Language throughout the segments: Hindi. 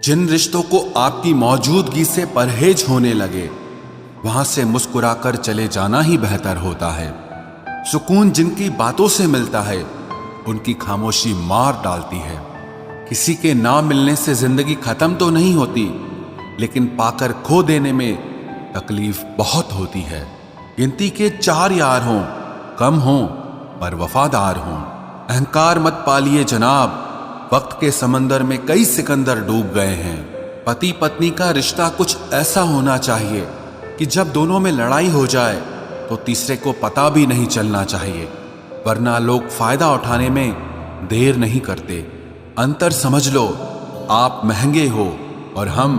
जिन रिश्तों को आपकी मौजूदगी से परहेज होने लगे, वहां से मुस्कुराकर चले जाना ही बेहतर होता है। सुकून जिनकी बातों से मिलता है, उनकी खामोशी मार डालती है। किसी के ना मिलने से जिंदगी खत्म तो नहीं होती, लेकिन पाकर खो देने में तकलीफ बहुत होती है। गिनती के 4 यार हों, कम हों पर वफादार हों। अहंकार मत पालिए जनाब, वक्त के समंदर में कई सिकंदर डूब गए हैं। पति पत्नी का रिश्ता कुछ ऐसा होना चाहिए कि जब दोनों में लड़ाई हो जाए तो तीसरे को पता भी नहीं चलना चाहिए, वरना लोग फायदा उठाने में देर नहीं करते। अंतर समझ लो, आप महंगे हो और हम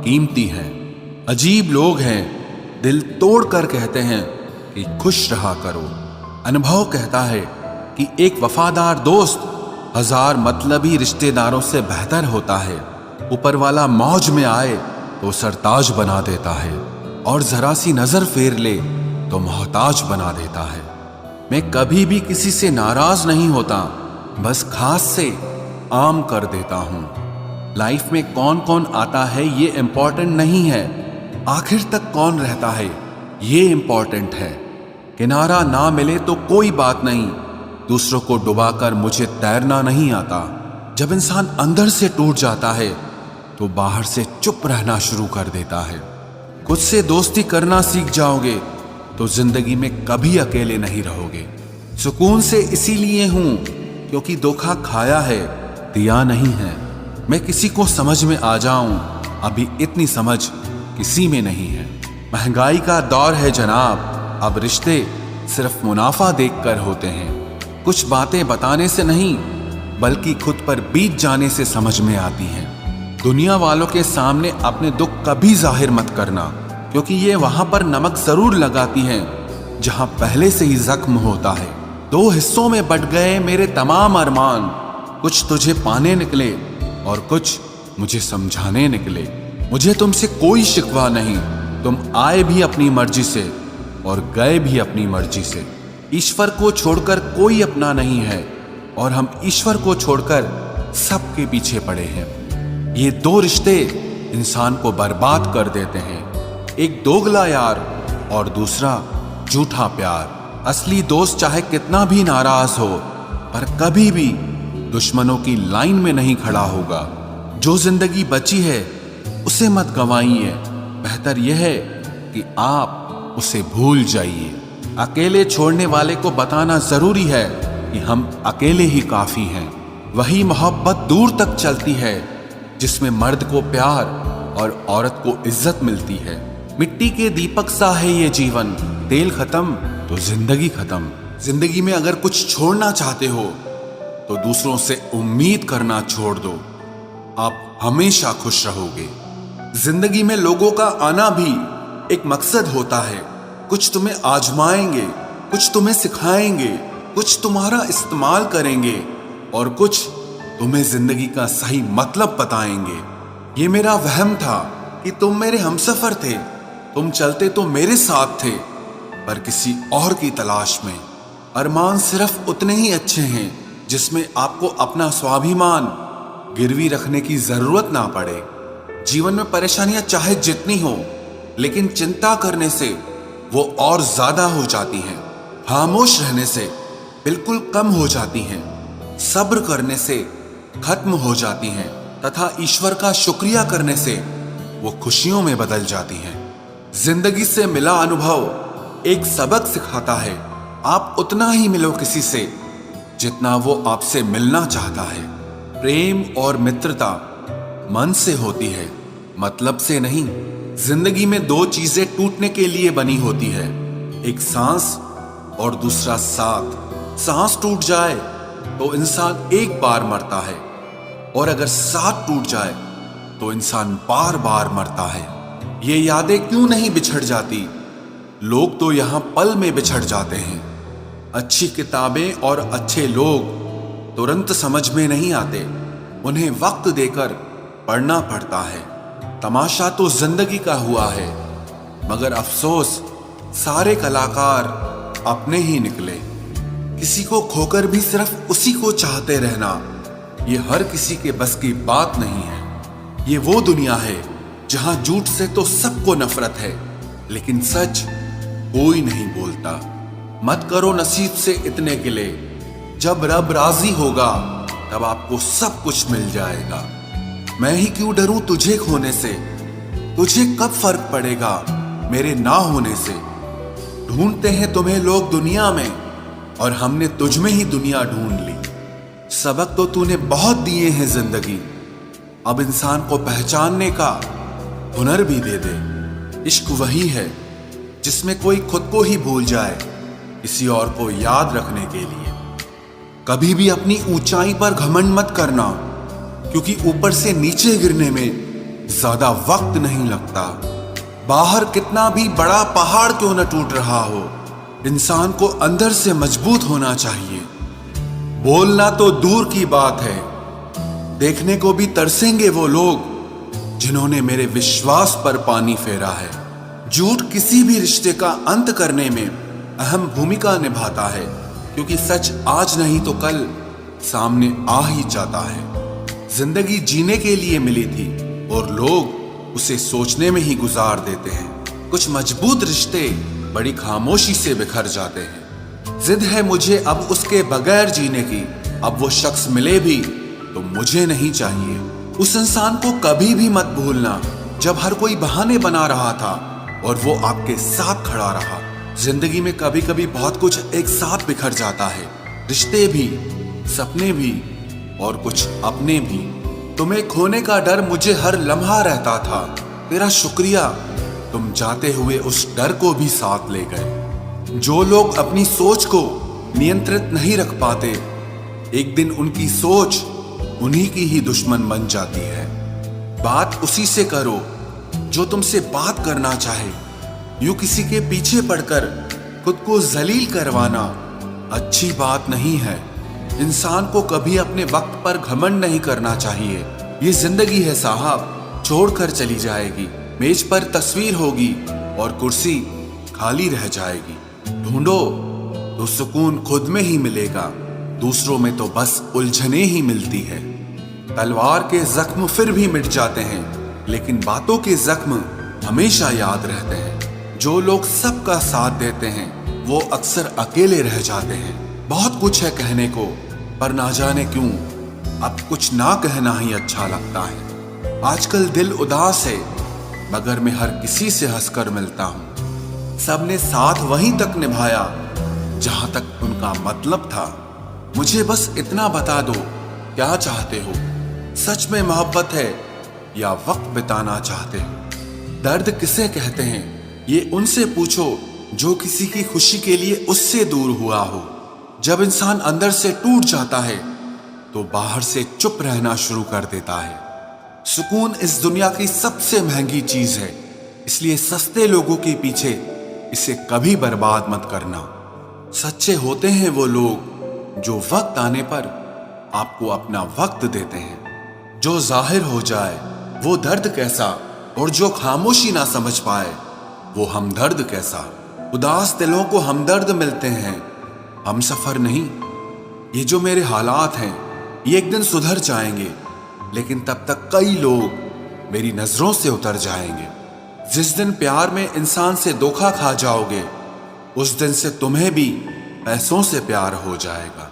कीमती हैं। अजीब लोग हैं, दिल तोड़ कर कहते हैं कि खुश रहा करो। अनुभव कहता है कि एक वफादार दोस्त 1000 मतलबी रिश्तेदारों से बेहतर होता है। ऊपर वाला मौज में आए तो सरताज बना देता है, और जरा सी नजर फेर ले तो मोहताज बना देता है। मैं कभी भी किसी से नाराज नहीं होता, बस खास से आम कर देता हूं। लाइफ में कौन कौन आता है ये इंपॉर्टेंट नहीं है, आखिर तक कौन रहता है ये इंपॉर्टेंट है। किनारा ना मिले तो कोई बात नहीं, दूसरों को डुबाकर मुझे तैरना नहीं आता। जब इंसान अंदर से टूट जाता है तो बाहर से चुप रहना शुरू कर देता है। खुद से दोस्ती करना सीख जाओगे तो जिंदगी में कभी अकेले नहीं रहोगे। सुकून से इसीलिए हूं क्योंकि धोखा खाया है, दिया नहीं है। मैं किसी को समझ में आ जाऊं, अभी इतनी समझ किसी में नहीं है। महंगाई का दौर है जनाब, अब रिश्ते सिर्फ मुनाफा देखकर होते हैं। कुछ बातें बताने से नहीं, बल्कि खुद पर बीत जाने से समझ में आती हैं। दुनिया वालों के सामने अपने दुख कभी जाहिर मत करना, क्योंकि ये वहां पर नमक जरूर लगाती हैं जहां पहले से ही जख्म होता है। 2 हिस्सों में बट गए मेरे तमाम अरमान, कुछ तुझे पाने निकले और कुछ मुझे समझाने निकले। मुझे तुमसे कोई शिकवा नहीं, तुम आए भी अपनी मर्जी से और गए भी अपनी मर्जी से। ईश्वर को छोड़कर कोई अपना नहीं है, और हम ईश्वर को छोड़कर सबके पीछे पड़े हैं। ये 2 रिश्ते इंसान को बर्बाद कर देते हैं, एक दोगला यार और दूसरा झूठा प्यार। असली दोस्त चाहे कितना भी नाराज हो, पर कभी भी दुश्मनों की लाइन में नहीं खड़ा होगा। जो जिंदगी बची है उसे मत गंवाइए, बेहतर यह है कि आप उसे भूल जाइए। अकेले छोड़ने वाले को बताना जरूरी है कि हम अकेले ही काफी हैं। वही मोहब्बत दूर तक चलती है जिसमें मर्द को प्यार और औरत को इज्जत मिलती है। मिट्टी के दीपक सा है ये जीवन, तेल खत्म तो जिंदगी खत्म। जिंदगी में अगर कुछ छोड़ना चाहते हो तो दूसरों से उम्मीद करना छोड़ दो, आप हमेशा खुश रहोगे। जिंदगी में लोगों का आना भी एक मकसद होता है। कुछ तुम्हें आजमाएंगे, कुछ तुम्हें सिखाएंगे, कुछ तुम्हारा इस्तेमाल करेंगे और कुछ तुम्हें जिंदगी का सही मतलब बताएंगे। ये मेरा वहम था कि तुम मेरे हमसफर थे, तुम चलते तो मेरे साथ थे, पर किसी और की तलाश में। अरमान सिर्फ उतने ही अच्छे हैं जिसमें आपको अपना स्वाभिमान गिरवी रखने की जरूरत ना पड़े। जीवन में परेशानियां चाहे जितनी हो, लेकिन चिंता करने से वो और ज्यादा हो जाती हैं। खामोश रहने से बिल्कुल कम हो जाती हैं। सब्र करने से खत्म हो जाती हैं, तथा ईश्वर का शुक्रिया करने से वो खुशियों में बदल जाती हैं। जिंदगी से मिला अनुभव एक सबक सिखाता है। आप उतना ही मिलो किसी से जितना वो आपसे मिलना चाहता है। प्रेम और मित्रता मन से होती है, मतलब से नहीं। जिंदगी में 2 चीजें टूटने के लिए बनी होती है, एक सांस और दूसरा साथ। सांस टूट जाए तो इंसान एक बार मरता है, और अगर साथ टूट जाए तो इंसान बार बार मरता है। ये यादें क्यों नहीं बिछड़ जाती? लोग तो यहां पल में बिछड़ जाते हैं। अच्छी किताबें और अच्छे लोग तुरंत समझ में नहीं आते, उन्हें वक्त देकर पढ़ना पड़ता है। तमाशा तो जिंदगी का हुआ है, मगर अफसोस सारे कलाकार अपने ही निकले। किसी को खोकर भी सिर्फ उसी को चाहते रहना, ये हर किसी के बस की बात नहीं है। ये वो दुनिया है जहां झूठ से तो सबको नफरत है, लेकिन सच कोई नहीं बोलता। मत करो नसीब से इतने गिले, जब रब राजी होगा तब आपको सब कुछ मिल जाएगा। मैं ही क्यों डरूं तुझे खोने से, तुझे कब फर्क पड़ेगा मेरे ना होने से। ढूंढते हैं तुम्हें लोग दुनिया में, और हमने तुझ में ही दुनिया ढूंढ ली। सबक तो तूने बहुत दिए हैं जिंदगी, अब इंसान को पहचानने का हुनर भी दे दे। इश्क वही है जिसमें कोई खुद को ही भूल जाए किसी और को याद रखने के लिए। कभी भी अपनी ऊंचाई पर घमंड मत करना, क्योंकि ऊपर से नीचे गिरने में ज्यादा वक्त नहीं लगता। बाहर कितना भी बड़ा पहाड़ क्यों न टूट रहा हो, इंसान को अंदर से मजबूत होना चाहिए। बोलना तो दूर की बात है, देखने को भी तरसेंगे वो लोग जिन्होंने मेरे विश्वास पर पानी फेरा है। झूठ किसी भी रिश्ते का अंत करने में अहम भूमिका निभाता है, क्योंकि सच आज नहीं तो कल सामने आ ही जाता है। जिंदगी जीने के लिए मिली थी और लोग उसे सोचने में ही गुजार देते हैं। कुछ मजबूत रिश्ते बड़ी खामोशी से बिखर जाते हैं। जिद है मुझे अब उसके बगैर जीने की, अब वो शख्स मिले भी तो मुझे नहीं चाहिए। उस इंसान को कभी भी मत भूलना जब हर कोई बहाने बना रहा था और वो आपके साथ खड़ा रहा। जिंदगी में कभी कभी बहुत कुछ एक साथ बिखर जाता है, रिश्ते भी, सपने भी और कुछ अपने भी। तुम्हें खोने का डर मुझे हर लम्हा रहता था, तेरा शुक्रिया तुम जाते हुए उस डर को भी साथ ले गए। जो लोग अपनी सोच को नियंत्रित नहीं रख पाते, एक दिन उनकी सोच उन्हीं की ही दुश्मन बन जाती है। बात उसी से करो जो तुमसे बात करना चाहे। यूं किसी के पीछे पड़कर खुद को जलील करवाना अच्छी बात नहीं है। इंसान को कभी अपने वक्त पर घमंड नहीं करना चाहिए। ये जिंदगी है साहब, छोड़कर चली जाएगी। मेज पर तस्वीर होगी और कुर्सी खाली रह जाएगी। ढूंढो तो सुकून खुद में ही मिलेगा, दूसरों में तो बस उलझने ही मिलती है। तलवार के जख्म फिर भी मिट जाते हैं, लेकिन बातों के जख्म हमेशा याद रहते हैं। जो लोग सबका साथ देते हैं वो अक्सर अकेले रह जाते हैं। बहुत कुछ है कहने को, पर ना जाने क्यों अब कुछ ना कहना ही अच्छा लगता है। आजकल दिल उदास है, मगर मैं हर किसी से हंसकर मिलता हूँ। सबने साथ वहीं तक निभाया जहां तक उनका मतलब था। मुझे बस इतना बता दो, क्या चाहते हो? सच में मोहब्बत है या वक्त बिताना चाहते हो? दर्द किसे कहते हैं ये उनसे पूछो जो किसी की खुशी के लिए उससे दूर हुआ हो। जब इंसान अंदर से टूट जाता है तो बाहर से चुप रहना शुरू कर देता है। सुकून इस दुनिया की सबसे महंगी चीज है, इसलिए सस्ते लोगों के पीछे इसे कभी बर्बाद मत करना। सच्चे होते हैं वो लोग जो वक्त आने पर आपको अपना वक्त देते हैं। जो जाहिर हो जाए वो दर्द कैसा, और जो खामोशी ना समझ पाए वो हमदर्द कैसा। उदास दिलों को हमदर्द मिलते हैं, हम सफर नहीं। ये जो मेरे हालात हैं ये एक दिन सुधर जाएंगे, लेकिन तब तक कई लोग मेरी नजरों से उतर जाएंगे। जिस दिन प्यार में इंसान से धोखा खा जाओगे, उस दिन से तुम्हें भी पैसों से प्यार हो जाएगा।